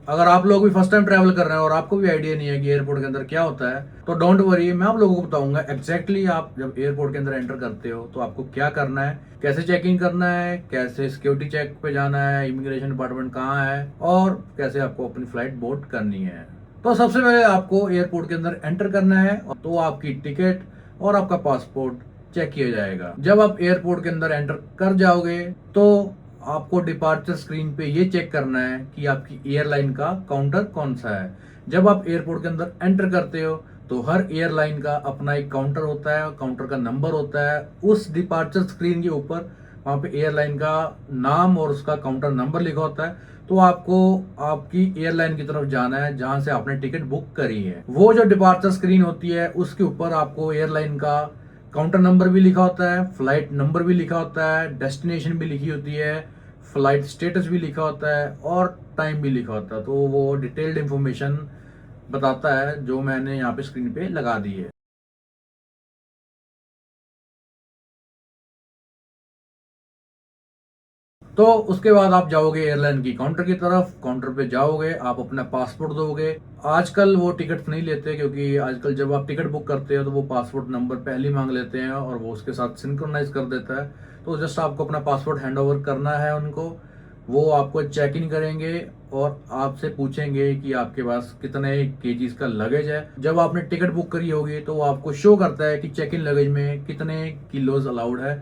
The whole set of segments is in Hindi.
अगर आप लोग भी फर्स्ट टाइम ट्रैवल कर रहे हैं और आपको भी आइडिया नहीं है कि एयरपोर्ट के अंदर क्या होता है, तो डोंट वरी, मैं आप लोगों को बताऊंगा एग्जैक्टली आप जब एयरपोर्ट के अंदर एंटर करते हो तो आपको क्या करना है, कैसे चेक इन करना है, कैसे सिक्योरिटी चेक पे जाना है, इमिग्रेशन डिपार्टमेंट कहाँ है, और कैसे आपको अपनी फ्लाइट बोर्ड करनी है। तो सबसे पहले आपको एयरपोर्ट के अंदर एंटर करना है, तो आपकी टिकट और आपका पासपोर्ट चेक किया जाएगा। जब आप एयरपोर्ट के अंदर एंटर कर जाओगे तो आपको डिपार्चर स्क्रीन पे ये चेक करना है कि आपकी एयरलाइन का काउंटर कौन सा है। जब आप एयरपोर्ट के अंदर एंटर करते हो तो हर एयरलाइन का अपना एक काउंटर होता है, काउंटर का नंबर होता है। उस डिपार्चर स्क्रीन के ऊपर वहां पे एयरलाइन का नाम और उसका काउंटर नंबर लिखा होता है। तो आपको आपकी एयरलाइन की तरफ जाना है जहां से आपने टिकट बुक करी है। वो जो डिपार्चर स्क्रीन होती है उसके ऊपर आपको एयरलाइन का काउंटर नंबर भी लिखा होता है, फ्लाइट नंबर भी लिखा होता है, डेस्टिनेशन भी लिखी होती है, फ्लाइट स्टेटस भी लिखा होता है और टाइम भी लिखा होता है। तो वो डिटेल्ड इंफॉर्मेशन बताता है जो मैंने यहाँ पे स्क्रीन पे लगा दी है। तो उसके बाद आप जाओगे एयरलाइन की काउंटर की तरफ, काउंटर पे जाओगे, आप अपना पासपोर्ट दोगे। आजकल वो टिकट नहीं लेते क्योंकि आजकल जब आप टिकट बुक करते हो तो वो पासपोर्ट नंबर पहले ही मांग लेते हैं और वो उसके साथ सिंक्रोनाइज कर देता है। तो जस्ट आपको अपना पासपोर्ट हैंड ओवर करना है उनको। वो आपको चेक इन करेंगे और आपसे पूछेंगे कि आपके पास कितने केजीज का लगेज है। जब आपने टिकट बुक करी होगी तो वो आपको शो करता है कि चेक इन लगेज में कितने किलोज अलाउड है।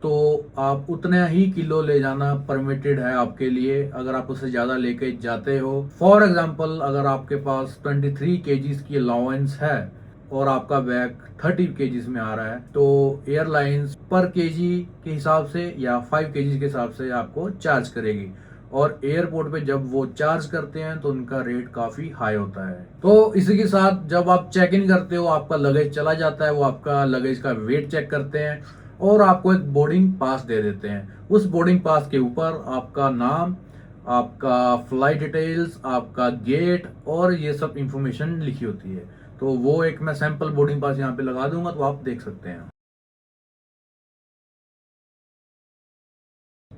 तो आप उतना ही किलो ले जाना परमिटेड है आपके लिए। अगर आप उससे ज्यादा लेके जाते हो, फॉर एग्जांपल अगर आपके पास 23 केजीज की अलाउंस है और आपका बैग 30 केजीज में आ रहा है, तो एयरलाइंस पर केजी के हिसाब से या 5 केजीज के हिसाब से आपको चार्ज करेगी। और एयरपोर्ट पे जब वो चार्ज करते हैं तो उनका रेट काफी हाई होता है। तो इसी के साथ जब आप चेक इन करते हो आपका लगेज चला जाता है, वो आपका लगेज का वेट चेक करते हैं और आपको एक बोर्डिंग पास दे देते हैं। उस बोर्डिंग पास के ऊपर आपका नाम, आपका फ्लाइट डिटेल्स, आपका गेट और ये सब इंफॉर्मेशन लिखी होती है। तो वो एक मैं सैंपल बोर्डिंग पास यहाँ पे लगा दूंगा तो आप देख सकते हैं।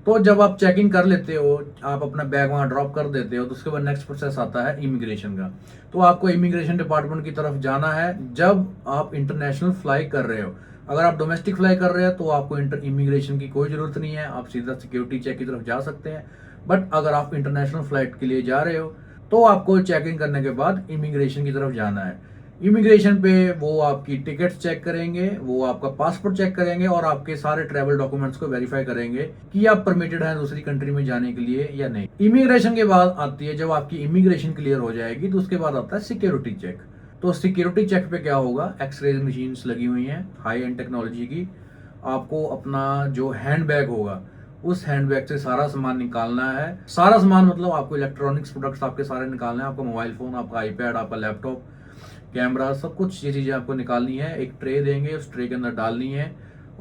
तो जब आप चेकिंग कर लेते हो, आप अपना बैग वहां ड्रॉप कर देते हो, तो उसके बाद नेक्स्ट प्रोसेस आता है इमिग्रेशन का। तो आपको इमिग्रेशन डिपार्टमेंट की तरफ जाना है जब आप इंटरनेशनल फ्लाई कर रहे हो। अगर आप डोमेस्टिक फ्लाई कर रहे हो तो आपको इमिग्रेशन की कोई जरूरत नहीं है, आप सीधा सिक्योरिटी चेक की तरफ जा सकते हैं। बट अगर आप इंटरनेशनल फ्लाइट के लिए जा रहे हो तो आपको चेकिंग करने के बाद इमिग्रेशन की तरफ जाना है। इमिग्रेशन पे वो आपकी टिकट चेक करेंगे, वो आपका पासपोर्ट चेक करेंगे और आपके सारे ट्रैवल डॉक्यूमेंट्स को वेरीफाई करेंगे कि आप परमिटेड हैं दूसरी कंट्री में जाने के लिए या नहीं। इमिग्रेशन के बाद आती है, जब आपकी इमिग्रेशन क्लियर हो जाएगी तो उसके बाद आता है सिक्योरिटी चेक। तो सिक्योरिटी चेक पे क्या होगा, एक्सरे मशीन्स लगी हुई हैं हाई एंड टेक्नोलॉजी की। आपको अपना जो हैंड बैग होगा उस हैंड बैग से सारा सामान निकालना है। सारा सामान मतलब आपको इलेक्ट्रॉनिक्स प्रोडक्ट्स आपके सारे निकालने हैं। आपका मोबाइल फोन, आपका आईपैड, आपका लैपटॉप, कैमरा, सब कुछ ये चीजें आपको निकालनी है। एक ट्रे देंगे, उस ट्रे के अंदर डालनी है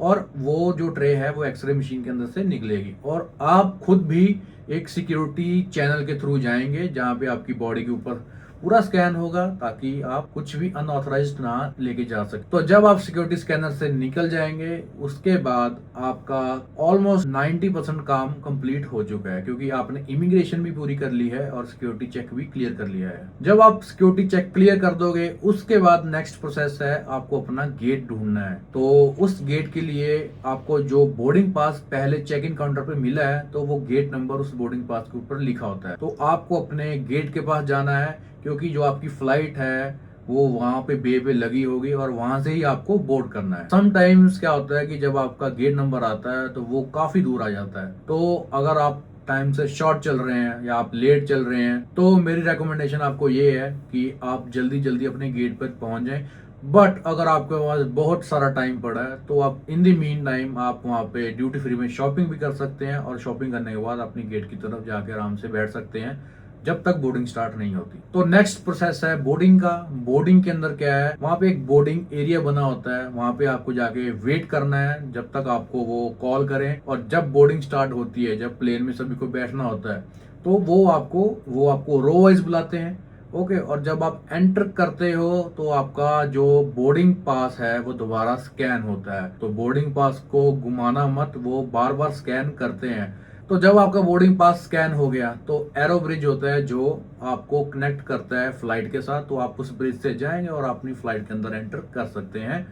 और वो जो ट्रे है वो एक्सरे मशीन के अंदर से निकलेगी और आप खुद भी एक सिक्योरिटी चैनल के थ्रू जाएंगे जहां पे आपकी बॉडी के ऊपर पूरा स्कैन होगा ताकि आप कुछ भी अनऑथराइज्ड ना लेके जा सके। तो जब आप सिक्योरिटी स्कैनर से निकल जाएंगे उसके बाद आपका ऑलमोस्ट 90% काम कंप्लीट हो चुका है क्योंकि आपने इमिग्रेशन भी पूरी कर ली है और सिक्योरिटी चेक भी क्लियर कर लिया है। जब आप सिक्योरिटी चेक क्लियर कर दोगे उसके बाद नेक्स्ट प्रोसेस है आपको अपना गेट ढूंढना है। तो उस गेट के लिए आपको जो बोर्डिंग पास पहले चेक इन काउंटर पे मिला है तो वो गेट नंबर उस बोर्डिंग पास के ऊपर लिखा होता है। तो आपको अपने गेट के पास जाना है क्योंकि जो आपकी फ्लाइट है वो वहां पे बे पे लगी होगी और वहां से ही आपको बोर्ड करना है। समटाइम्स क्या होता है कि जब आपका गेट नंबर आता है तो वो काफी दूर आ जाता है। तो अगर आप टाइम से शॉर्ट चल रहे हैं या आप लेट चल रहे हैं तो मेरी रिकमेंडेशन आपको ये है कि आप जल्दी जल्दी अपने गेट पर पहुंच जाएं। बट अगर आपके पास बहुत सारा टाइम पड़ा है तो आप इन द मीन टाइम आप वहां पे ड्यूटी फ्री में शॉपिंग भी कर सकते हैं और शॉपिंग करने के बाद अपनी गेट की तरफ जाके आराम से बैठ सकते हैं जब तक बोर्डिंग स्टार्ट नहीं होती। तो नेक्स्ट प्रोसेस है बोर्डिंग का। बोर्डिंग के अंदर क्या है, वहां पे एक बोर्डिंग एरिया बना होता है, वहां पे आपको जाके वेट करना है जब तक आपको वो कॉल करें। और जब बोर्डिंग स्टार्ट होती है, जब प्लेन में सभी को बैठना होता है, तो वो आपको रो वाइज बुलाते हैं। ओके, और जब आप एंटर करते हो तो आपका जो बोर्डिंग पास है वो दोबारा स्कैन होता है। तो बोर्डिंग पास को घुमाना मत, वो बार बार स्कैन करते हैं। तो जब आपका बोर्डिंग पास स्कैन हो गया तो एरो ब्रिज होता है जो आपको कनेक्ट करता है फ्लाइट के साथ, तो आप उस ब्रिज से जाएंगे और अपनी फ्लाइट के अंदर एंटर कर सकते हैं।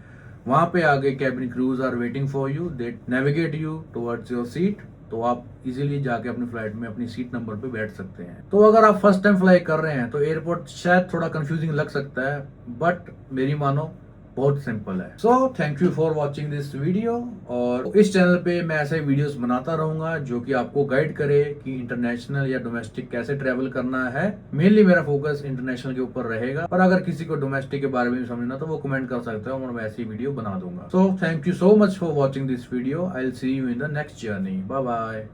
वहां पे आगे cabin crews are waiting for you, they navigate you towards your seat, तो आप इजीली जाके अपनी फ्लाइट में अपनी सीट नंबर पे बैठ सकते हैं। तो अगर आप फर्स्ट टाइम फ्लाई कर रहे हैं तो एयरपोर्ट शायद थोड़ा कंफ्यूजिंग लग सकता है, बट मेरी मानो बहुत सिंपल है। सो thank you for watching this video, और इस चैनल पे मैं ऐसे वीडियोस बनाता रहूंगा जो कि आपको गाइड करे कि इंटरनेशनल या डोमेस्टिक कैसे ट्रेवल करना है। मेनली मेरा फोकस इंटरनेशनल के ऊपर रहेगा, पर अगर किसी को डोमेस्टिक के बारे में भी समझना तो वो कमेंट कर सकते हो, मैं ऐसी वीडियो बना दूंगा। So thank you so much for watching this video, I will see you in the next journey. Bye bye.